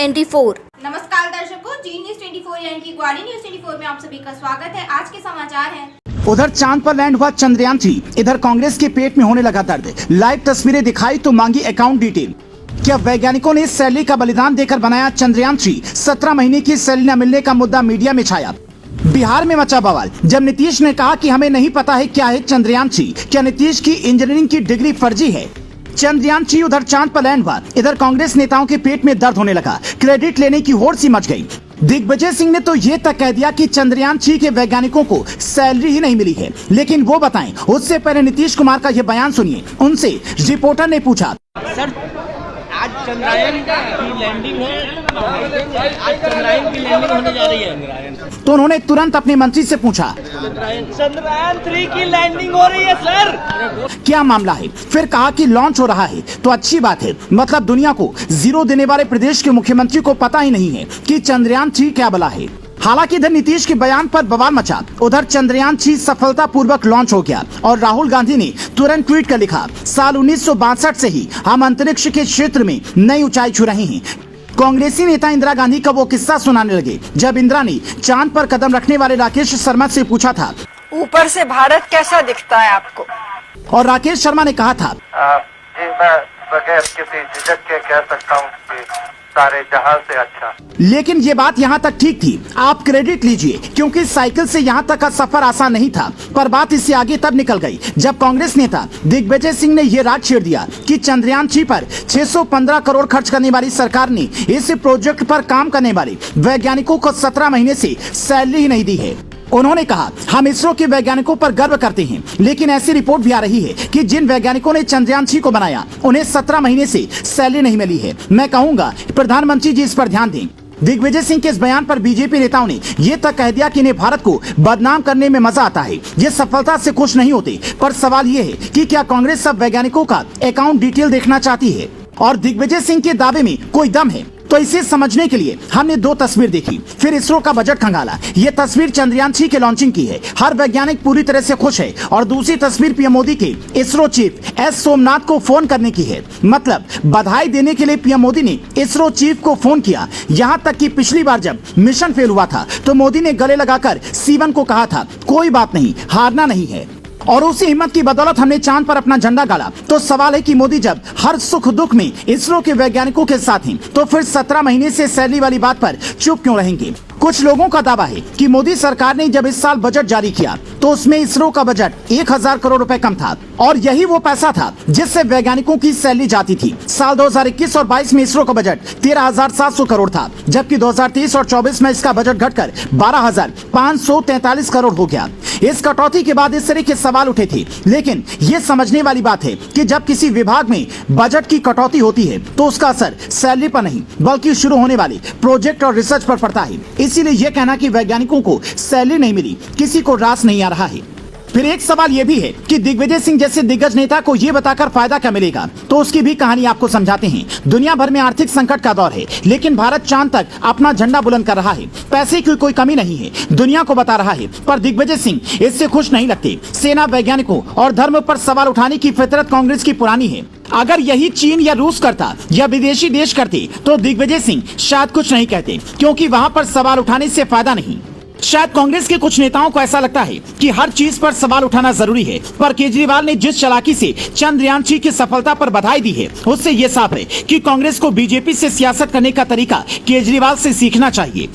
24। नमस्कार दर्शकों, जी न्यूज 24 यानी कि ग्वालियर न्यूज 24 में आप सभी का स्वागत है। आज के समाचार हैं। उधर चांद पर लैंड हुआ चंद्रयान-3, इधर कांग्रेस के पेट में होने लगा दर्द। लाइव तस्वीरें दिखाई तो मांगी अकाउंट डिटेल। क्या वैज्ञानिकों ने सैलरी का बलिदान देकर बनाया चंद्रयान-3? 17 महीने की सैलरी न मिलने का मुद्दा मीडिया में छाया। बिहार में मचा बवाल जब नीतीश ने कहा कि हमें नहीं पता है क्या है चंद्रयान-3। क्या नीतीश की इंजीनियरिंग की डिग्री फर्जी है? चंद्रयान-3 उधर चांद पर लैंड हुआ, इधर कांग्रेस नेताओं के पेट में दर्द होने लगा। क्रेडिट लेने की होड़ सी मच गई। दिग्विजय सिंह ने तो ये तक कह दिया कि चंद्रयान-3 के वैज्ञानिकों को सैलरी ही नहीं मिली है। लेकिन वो बताएं, उससे पहले नीतीश कुमार का ये बयान सुनिए। उनसे रिपोर्टर ने पूछा, सर आज चंद्रयान की लैंडिंग है, आज चंद्रयान की लैंडिंग होने जा रही है। तो उन्होंने तुरंत अपने मंत्री से पूछा, चंद्रयान-3 की लैंडिंग हो रही है सर, क्या मामला है? फिर कहा कि लॉन्च हो रहा है तो अच्छी बात है। मतलब दुनिया को जीरो देने वाले प्रदेश के मुख्यमंत्री को पता ही नहीं है कि चंद्रयान-3 क्या बला है। हालांकि इधर नीतीश के बयान पर बवाल मचा। उधर चंद्रयान-3 सफलतापूर्वक लॉन्च हो गया और राहुल गांधी ने तुरंत ट्वीट कर लिखा, साल 1962 से ही हम अंतरिक्ष के क्षेत्र में नई ऊंचाई छू रहे हैं। कांग्रेसी नेता इंदिरा गांधी का वो किस्सा सुनाने लगे जब इंदिरा ने चांद पर कदम रखने वाले राकेश शर्मा से पूछा था, ऊपर से भारत कैसा दिखता है आपको? और राकेश शर्मा ने कहा था, जी मैं बगैर किसी झिझक के कह सकता हूँ कि सारे जहां से अच्छा। लेकिन ये बात यहाँ तक ठीक थी। आप क्रेडिट लीजिए, क्योंकि साइकिल से यहाँ तक का सफर आसान नहीं था। पर बात इससे आगे तब निकल गई जब कांग्रेस नेता दिग्विजय सिंह ने ये राग छेड़ दिया कि चंद्रयान-3 पर 615 करोड़ खर्च करने वाली सरकार ने इस प्रोजेक्ट पर काम करने वाले वैज्ञानिकों को 17 महीने से सैलरी ही नहीं दी है। उन्होंने कहा, हम इसरो के वैज्ञानिकों पर गर्व करते हैं, लेकिन ऐसी रिपोर्ट भी आ रही है कि जिन वैज्ञानिकों ने चंद्रयान-3 को बनाया उन्हें 17 महीने से सैलरी नहीं मिली है। मैं कहूंगा प्रधानमंत्री जी इस पर ध्यान दें। दिग्विजय सिंह के इस बयान पर बीजेपी नेताओं ने ये तक कह दिया कि इन्हें भारत को बदनाम करने में मजा आता है। ये सफलता से खुश नहीं होते। पर सवाल ये है कि क्या कांग्रेस सब वैज्ञानिकों का अकाउंट डिटेल देखना चाहती है और दिग्विजय सिंह के दावे में कोई दम है? तो इसे समझने के लिए हमने दो तस्वीर देखी, फिर इसरो का बजट खंगाला। ये तस्वीर चंद्रयान-3 के लॉन्चिंग की है, हर वैज्ञानिक पूरी तरह से खुश है। और दूसरी तस्वीर पीएम मोदी के इसरो चीफ एस सोमनाथ को फोन करने की है। मतलब बधाई देने के लिए पीएम मोदी ने इसरो चीफ को फोन किया। यहाँ तक कि पिछली बार जब मिशन फेल हुआ था तो मोदी ने गले लगाकर सीवन को कहा था, कोई बात नहीं, हारना नहीं है। और उसी हिम्मत की बदौलत हमने चांद पर अपना झंडा गाड़ा। तो सवाल है कि मोदी जब हर सुख दुख में इसरो के वैज्ञानिकों के साथ हैं, तो फिर 17 महीने से सैलरी वाली बात पर चुप क्यों रहेंगे? कुछ लोगों का दावा है कि मोदी सरकार ने जब इस साल बजट जारी किया तो उसमें इसरो का बजट 1000 करोड़ रुपए कम था और यही वो पैसा था जिससे वैज्ञानिकों की सैलरी जाती थी। साल 2021 और 22 में इसरो का बजट 13,700 करोड़ था, जबकि 2023 और 24 में इसका बजट घटकर 12,543 करोड़ हो गया। इस कटौती के बाद इस तरह के सवाल उठे थे, लेकिन ये समझने वाली बात है कि जब किसी विभाग में बजट की कटौती होती है तो उसका असर सैलरी पर नहीं बल्कि शुरू होने वाले प्रोजेक्ट और रिसर्च पर पड़ता है। इसीलिए यह कहना कि वैज्ञानिकों को सैलरी नहीं मिली किसी को रास नहीं आ रहा है। फिर एक सवाल यह भी है कि दिग्विजय सिंह जैसे दिग्गज नेता को यह बताकर फायदा क्या मिलेगा? तो उसकी भी कहानी आपको समझाते हैं। दुनिया भर में आर्थिक संकट का दौर है, लेकिन भारत चांद तक अपना झंडा बुलंद कर रहा है। पैसे की कोई कमी नहीं है, दुनिया को बता रहा है। पर दिग्विजय सिंह इससे खुश नहीं लगते। सेना, वैज्ञानिकों और धर्म पर सवाल उठाने की फितरत कांग्रेस की पुरानी है। अगर यही चीन या रूस करता या विदेशी देश करते तो दिग्विजय सिंह शायद कुछ नहीं कहते, क्योंकि वहां पर सवाल उठाने से फायदा नहीं। शायद कांग्रेस के कुछ नेताओं को ऐसा लगता है कि हर चीज पर सवाल उठाना जरूरी है। पर केजरीवाल ने जिस चालाकी से चंद्रयान-3 की सफलता पर बधाई दी है, उससे ये साफ है कि कांग्रेस को बीजेपी से सियासत करने का तरीका केजरीवाल से सीखना चाहिए।